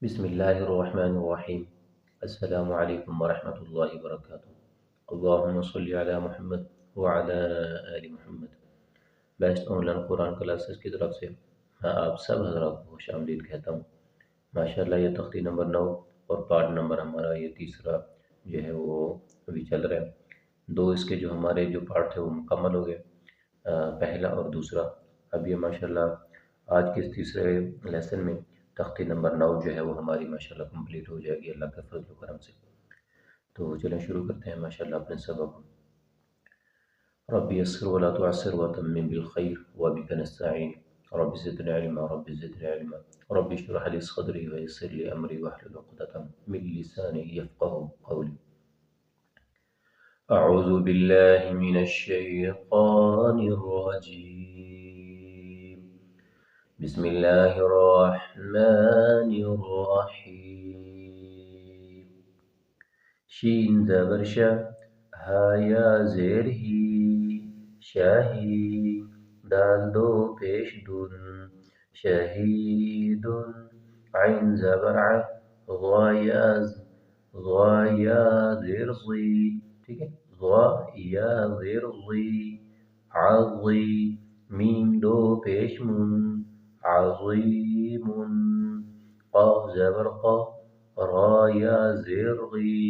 بسم الله الرحمن الرحيم. السلام عليكم ورحمة الله وبركاته. اللهم صل على محمد وعلى آل محمد. Best online Quran classes کی طرف سے میں آپ سب حضرات کو خوش آمدید کہتا ہوں. ماشاءاللہ یہ تختی نمبر 9 اور پارٹ نمبر ہمارا یہ تیسرا جو ہے وہ ابھی چل رہا ہے. دو اس کے جو ہمارے جو پارٹ تھے وہ مکمل ہو گئے، پہلا اور دوسرا. اب یہ ماشاءاللہ آج کے اس تیسرے لیسن میں تختی نمبر 9 جو ہے وہ ہماری ماشاءاللہ کمپلیٹ ہو جائے گی اللہ کے فضل و کرم سے. تو چلیں شروع کرتے ہیں ماشاءاللہ اپنے سبق. رب یسر ولا تعسر وتمم بالخیر وبک نستعین. رب زدنی علما رب زدنی علما رب اشرح لي صدری ويسر لي امری واحلل عقدۃ من لسانی یفقهوا قولی. اعوذ باللہ من الشیطان الرجیم. بسم اللہ الرحمن الرحیم. شین زبر شا، ہا یا زیر ہی، شاہی، دال دو پیش دن، شہید. عین زبر ع، غا یا زیر ضی، ٹھیک ہے، غا یا زیر ضی، عضی. میم دو پیش من، عظیم. قاف زبر قا، را یا زیر غی،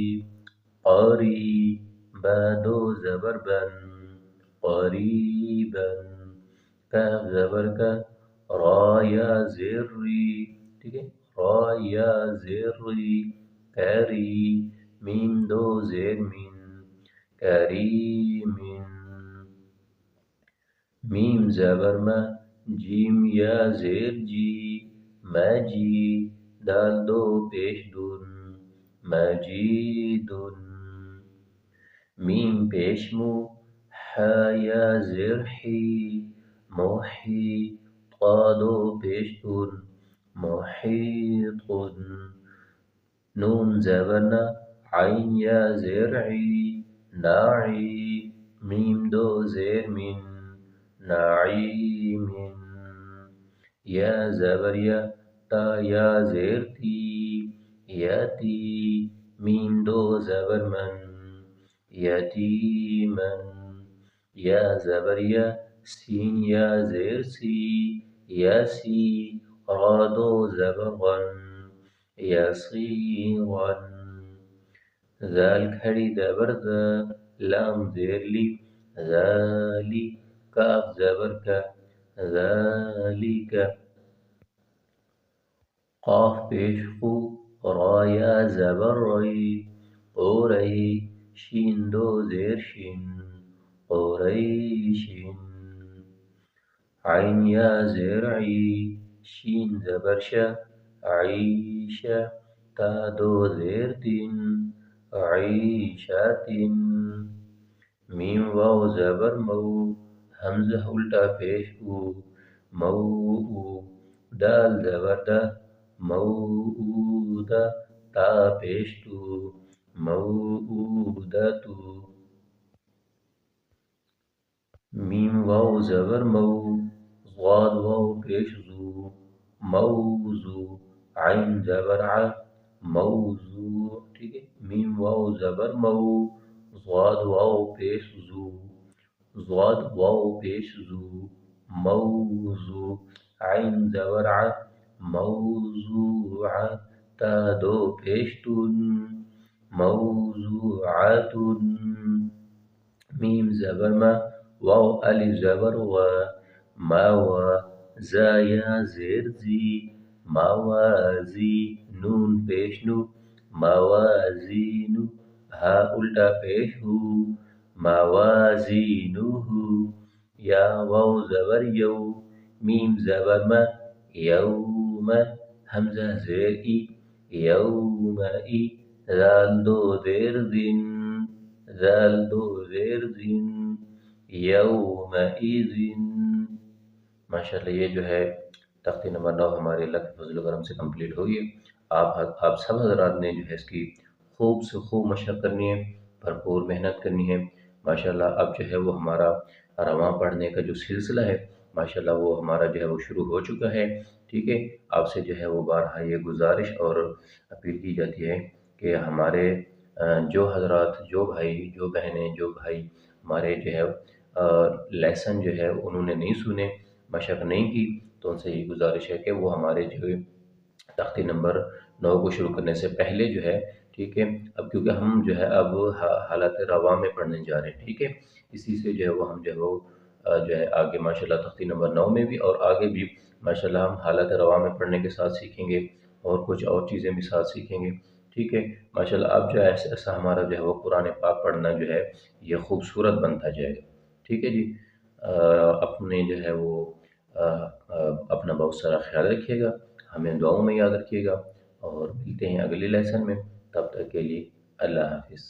قاری. با دو زبر بن، قریبا. کاف زبر کا، را یا زیر ری، ٹھیک ہے، را یا زیر ری، کری. میم دو زیر من، کریم. میم زبر ما، جیم یا زیر جی، ماجی. دال دو پیش دن، مجید. میم پیش مو، حا یا زیر حی، محی. طا دو پیش دن، محیط. نون زبر نا، عین یا زیر عی، ناعی. میم دو زیر من، نعیم. یا زبر یا، تا یا زیر تی، یاتی. میم دو زبر من، یتیمن. یا زبر یا، سین یا زیر سی، یاسی. را دو زبر غن، یصیغن. ذال کھڑی زبر ذا، لام زیر لی، ذالی. کاف زبر کا، ذالک. قاف پیش قو، را یا زبر ری، قوری. شین دو زیر شن، قریشن. عین یا زیر عی، شین زبر شا، عیشہ. تا دو زیر تن، عیشۃ. میم واو زبر مو، حمزہ الٹا پیش او، مو. دال زبر دا، موعودہ. تا پیش تو، موعودۃ. میم واو زبر مو، ضاد واو پیش زو، موضوع. عین زبر ع، موضوع، ٹھیک ہے. میم واو زبر مو، ضاد واو پیش زو، ضاد واو پیش زو، موضوع. عین زبر ع، موضوعہ. تا دو پیش تن، موضوعۃ. میم زبر ما، واو الف زبر وا، ماوا. زا یا زیر زی، موازی. نون پیش نو، موازین. ہا الٹا پیش ہو، موازینہ. یا واو زبر یو، میم زبر ما، یوم. حمزہ زیر ای، یومئی. ذال دو زیر زن، ذال دو زیر زن، یومئذ. ماشاءاللہ یہ جو ہے تختی نمبر 9 ہمارے اللہ کے فضل و کرم سے کمپلیٹ ہوئی ہے. آپ سب حضرات نے جو ہے اس کی خوب سے خوب مشق کرنی ہے، بھرپور محنت کرنی ہے. ماشاءاللہ اب جو ہے وہ ہمارا رواں پڑھنے کا جو سلسلہ ہے ماشاءاللہ وہ ہمارا جو ہے وہ شروع ہو چکا ہے. ٹھیک ہے، آپ سے جو ہے وہ بارہا یہ گزارش اور اپیل کی جاتی ہے کہ ہمارے جو حضرات، جو بھائی، جو بہنیں، جو بھائی ہمارے جو ہے لیسن جو ہے انہوں نے نہیں سنے، مشق نہیں کی، تو ان سے یہ گزارش ہے کہ وہ ہمارے جو تختی نمبر 9 کو شروع کرنے سے پہلے جو ہے، ٹھیک ہے، اب کیونکہ ہم جو ہے اب حالات رواں میں پڑھنے جا رہے ہیں، ٹھیک ہے، اسی سے جو ہے وہ ہم جو ہے وہ جو ہے آگے ماشاءاللہ تختی نمبر 9 میں بھی اور آگے بھی ماشاءاللہ ہم حالات رواں میں پڑھنے کے ساتھ سیکھیں گے، اور کچھ اور چیزیں بھی ساتھ سیکھیں گے، ٹھیک ہے، ماشاءاللہ اب جو ہے ایسا ایسا ہمارا جو ہے وہ قرآن پاک پڑھنا جو ہے یہ خوبصورت بنتا جائے گا، ٹھیک ہے جی۔ اپنے جو ہے وہ اپنا بہت سارا خیال رکھیے گا، ہمیں دعاؤں میں یاد رکھیے گا، اور ملتے ہیں اگلے لیسن میں، تب تک کے لیے اللہ حافظ۔